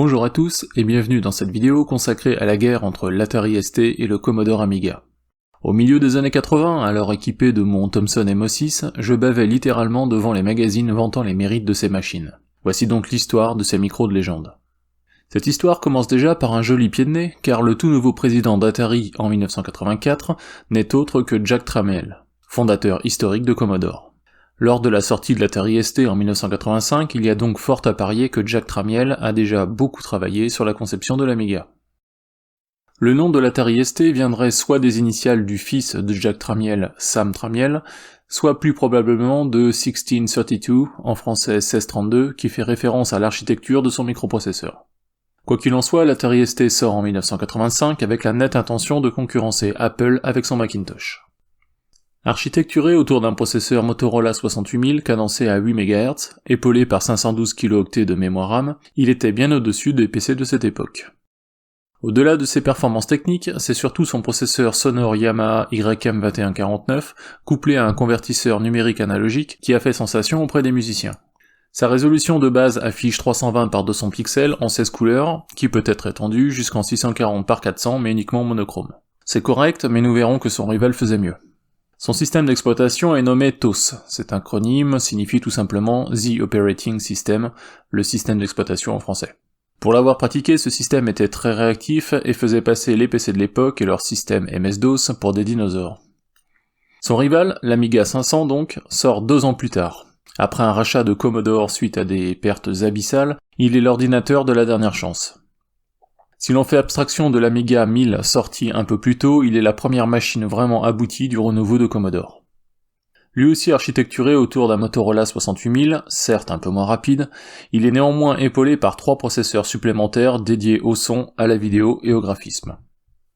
Bonjour à tous et bienvenue dans cette vidéo consacrée à la guerre entre l'Atari ST et le Commodore Amiga. Au milieu des années 80, alors équipé de mon Thomson M6, je bavais littéralement devant les magazines vantant les mérites de ces machines. Voici donc l'histoire de ces micros de légende. Cette histoire commence déjà par un joli pied de nez, car le tout nouveau président d'Atari en 1984 n'est autre que Jack Tramiel, fondateur historique de Commodore. Lors de la sortie de l'Atari ST en 1985, il y a donc fort à parier que Jack Tramiel a déjà beaucoup travaillé sur la conception de l'Amiga. Le nom de l'Atari ST viendrait soit des initiales du fils de Jack Tramiel, Sam Tramiel, soit plus probablement de 1632, en français 1632, qui fait référence à l'architecture de son microprocesseur. Quoi qu'il en soit, l'Atari ST sort en 1985 avec la nette intention de concurrencer Apple avec son Macintosh. Architecturé autour d'un processeur Motorola 68000 cadencé à 8 MHz, épaulé par 512 kilo-octets de mémoire RAM, il était bien au-dessus des PC de cette époque. Au-delà de ses performances techniques, c'est surtout son processeur sonore Yamaha YM2149, couplé à un convertisseur numérique analogique, qui a fait sensation auprès des musiciens. Sa résolution de base affiche 320 par 200 pixels en 16 couleurs, qui peut être étendue jusqu'en 640 par 400 mais uniquement monochrome. C'est correct, mais nous verrons que son rival faisait mieux. Son système d'exploitation est nommé TOS, cet acronyme signifie tout simplement The Operating System, le système d'exploitation en français. Pour l'avoir pratiqué, ce système était très réactif et faisait passer les PC de l'époque et leur système MS-DOS pour des dinosaures. Son rival, l'Amiga 500 donc, sort 2 ans plus tard. Après un rachat de Commodore suite à des pertes abyssales, il est l'ordinateur de la dernière chance. Si l'on fait abstraction de l'Amiga 1000 sorti un peu plus tôt, il est la première machine vraiment aboutie du renouveau de Commodore. Lui aussi architecturé autour d'un Motorola 68000, certes un peu moins rapide, il est néanmoins épaulé par 3 processeurs supplémentaires dédiés au son, à la vidéo et au graphisme.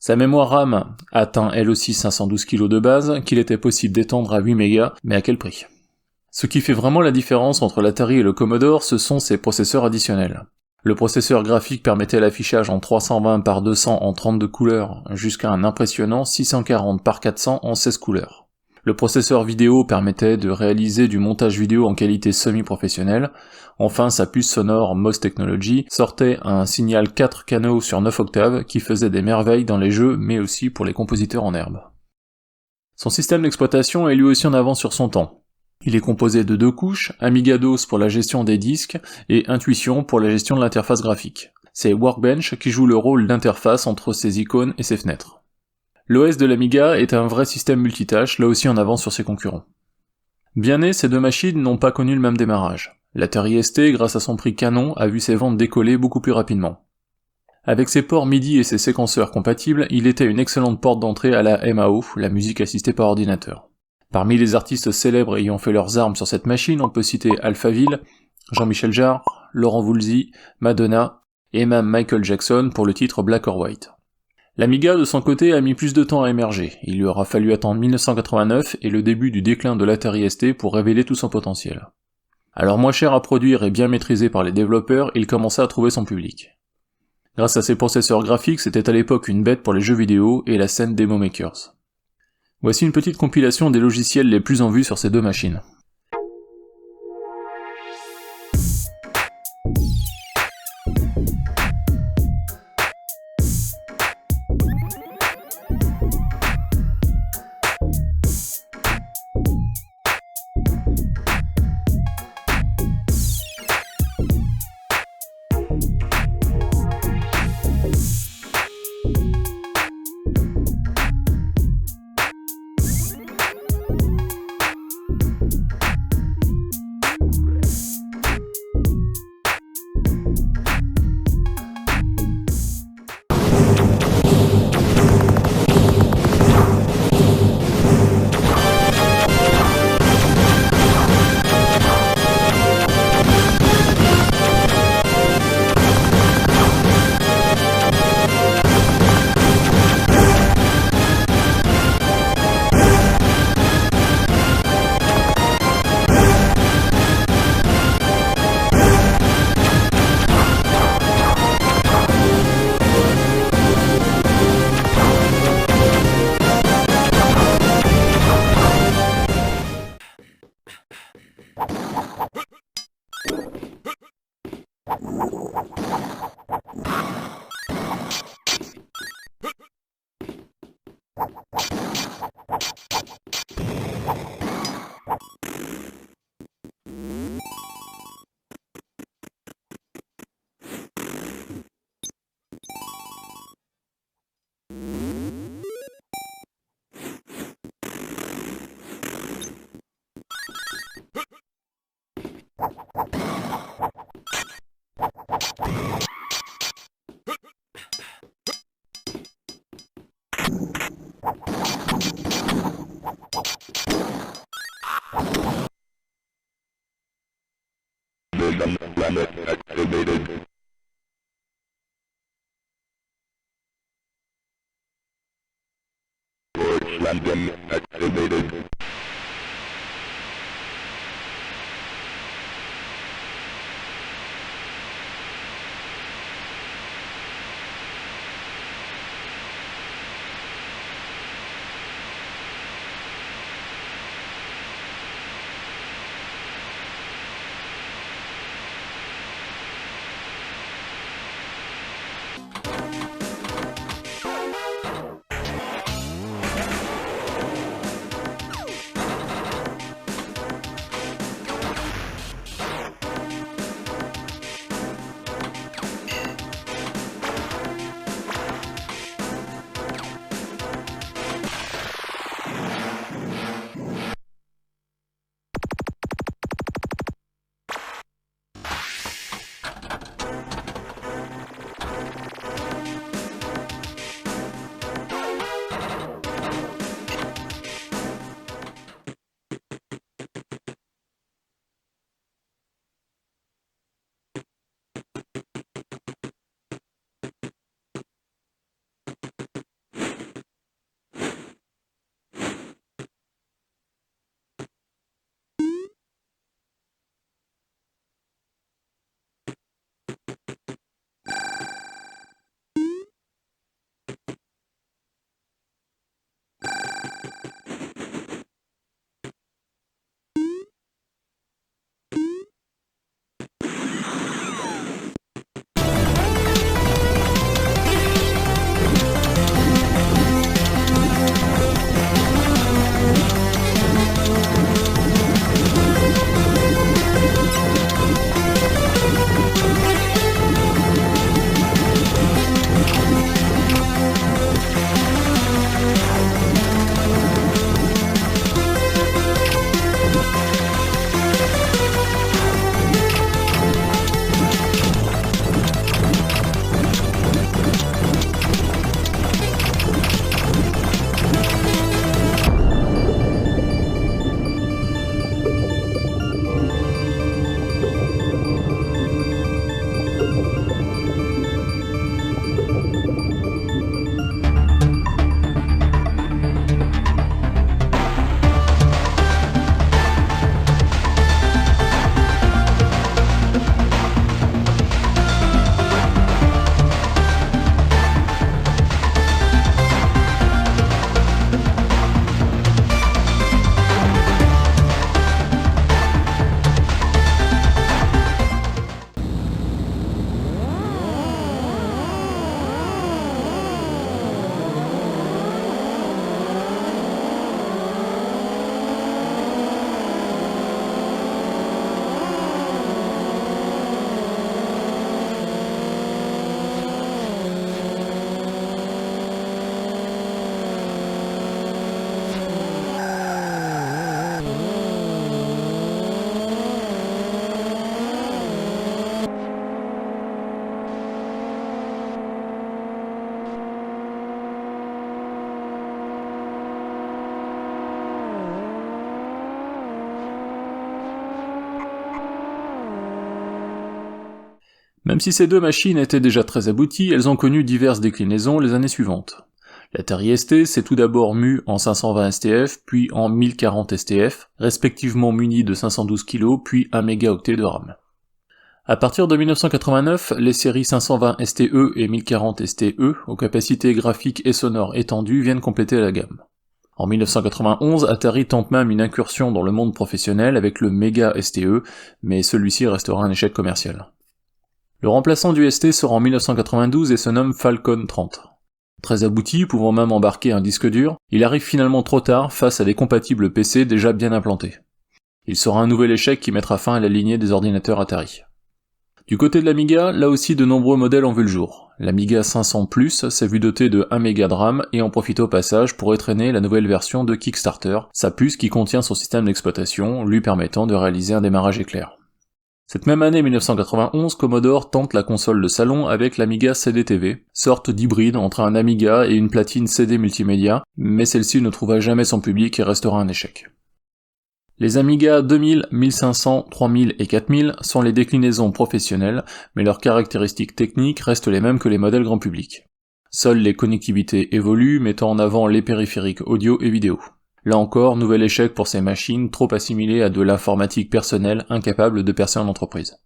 Sa mémoire RAM atteint elle aussi 512 kg de base, qu'il était possible d'étendre à 8 MB, mais à quel prix ? Ce qui fait vraiment la différence entre l'Atari et le Commodore, ce sont ses processeurs additionnels. Le processeur graphique permettait l'affichage en 320 par 200 en 32 couleurs, jusqu'à un impressionnant 640 par 400 en 16 couleurs. Le processeur vidéo permettait de réaliser du montage vidéo en qualité semi-professionnelle. Enfin, sa puce sonore MOS Technology sortait un signal 4 canaux sur 9 octaves qui faisait des merveilles dans les jeux, mais aussi pour les compositeurs en herbe. Son système d'exploitation est lui aussi en avance sur son temps. Il est composé de 2 couches, Amiga-DOS pour la gestion des disques et Intuition pour la gestion de l'interface graphique. C'est Workbench qui joue le rôle d'interface entre ses icônes et ses fenêtres. L'OS de l'Amiga est un vrai système multitâche, là aussi en avance sur ses concurrents. Bien nés, ces deux machines n'ont pas connu le même démarrage. L'Atari ST, grâce à son prix canon, a vu ses ventes décoller beaucoup plus rapidement. Avec ses ports MIDI et ses séquenceurs compatibles, il était une excellente porte d'entrée à la MAO, la musique assistée par ordinateur. Parmi les artistes célèbres ayant fait leurs armes sur cette machine, on peut citer Alphaville, Jean-Michel Jarre, Laurent Voulzy, Madonna, et même Michael Jackson pour le titre Black or White. L'Amiga, de son côté, a mis plus de temps à émerger. Il lui aura fallu attendre 1989 et le début du déclin de l'Atari ST pour révéler tout son potentiel. Alors moins cher à produire et bien maîtrisé par les développeurs, il commença à trouver son public. Grâce à ses processeurs graphiques, c'était à l'époque une bête pour les jeux vidéo et la scène Demo Makers. Voici une petite compilation des logiciels les plus en vue sur ces deux machines. Planet activated. Torch landing activated. Même si ces deux machines étaient déjà très abouties, elles ont connu diverses déclinaisons les années suivantes. L'Atari ST s'est tout d'abord mue en 520 STF, puis en 1040 STF, respectivement munie de 512 kg, puis 1 mégaoctet de RAM. À partir de 1989, les séries 520 STE et 1040 STE, aux capacités graphiques et sonores étendues, viennent compléter la gamme. En 1991, Atari tente même une incursion dans le monde professionnel avec le Mega STE, mais celui-ci restera un échec commercial. Le remplaçant du ST sort en 1992 et se nomme Falcon 30. Très abouti, pouvant même embarquer un disque dur, il arrive finalement trop tard face à des compatibles PC déjà bien implantés. Il sera un nouvel échec qui mettra fin à la lignée des ordinateurs Atari. Du côté de l'Amiga, là aussi de nombreux modèles ont vu le jour. L'Amiga 500+ s'est vu doté de 1 méga de RAM et en profite au passage pour entraîner la nouvelle version de Kickstarter, sa puce qui contient son système d'exploitation, lui permettant de réaliser un démarrage éclair. Cette même année 1991, Commodore tente la console de salon avec l'Amiga CD-TV, sorte d'hybride entre un Amiga et une platine CD multimédia, mais celle-ci ne trouva jamais son public et restera un échec. Les Amiga 2000, 1500, 3000 et 4000 sont les déclinaisons professionnelles, mais leurs caractéristiques techniques restent les mêmes que les modèles grand public. Seules les connectivités évoluent, mettant en avant les périphériques audio et vidéo. Là encore, nouvel échec pour ces machines trop assimilées à de l'informatique personnelle incapable de percer en entreprise.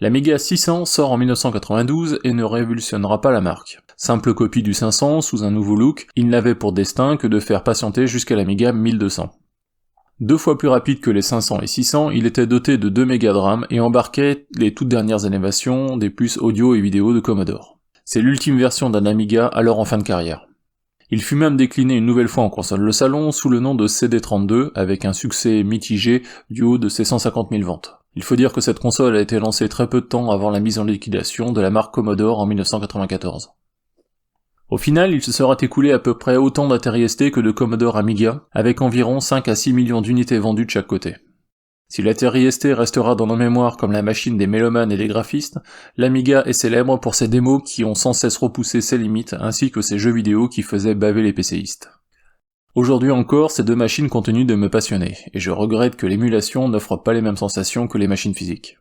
L'Amiga 600 sort en 1992 et ne révolutionnera pas la marque. Simple copie du 500 sous un nouveau look, il n'avait pour destin que de faire patienter jusqu'à l'Amiga 1200. 2 fois plus rapide que les 500 et 600, il était doté de 2 mégas de RAM et embarquait les toutes dernières innovations des puces audio et vidéo de Commodore. C'est l'ultime version d'un Amiga alors en fin de carrière. Il fut même décliné une nouvelle fois en console de salon sous le nom de CD32 avec un succès mitigé du haut de ses 150 000 ventes. Il faut dire que cette console a été lancée très peu de temps avant la mise en liquidation de la marque Commodore en 1994. Au final, il se sera écoulé à peu près autant d'Atari ST que de Commodore Amiga, avec environ 5 à 6 millions d'unités vendues de chaque côté. Si l'Atari ST restera dans nos mémoires comme la machine des mélomanes et des graphistes, l'Amiga est célèbre pour ses démos qui ont sans cesse repoussé ses limites, ainsi que ses jeux vidéo qui faisaient baver les PCistes. Aujourd'hui encore, ces deux machines continuent de me passionner, et je regrette que l'émulation n'offre pas les mêmes sensations que les machines physiques.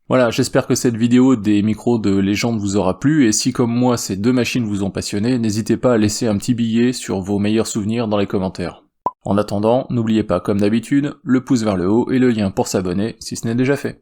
Voilà, j'espère que cette vidéo des micros de légende vous aura plu, et si comme moi ces deux machines vous ont passionné, n'hésitez pas à laisser un petit billet sur vos meilleurs souvenirs dans les commentaires. En attendant, n'oubliez pas comme d'habitude, le pouce vers le haut et le lien pour s'abonner si ce n'est déjà fait.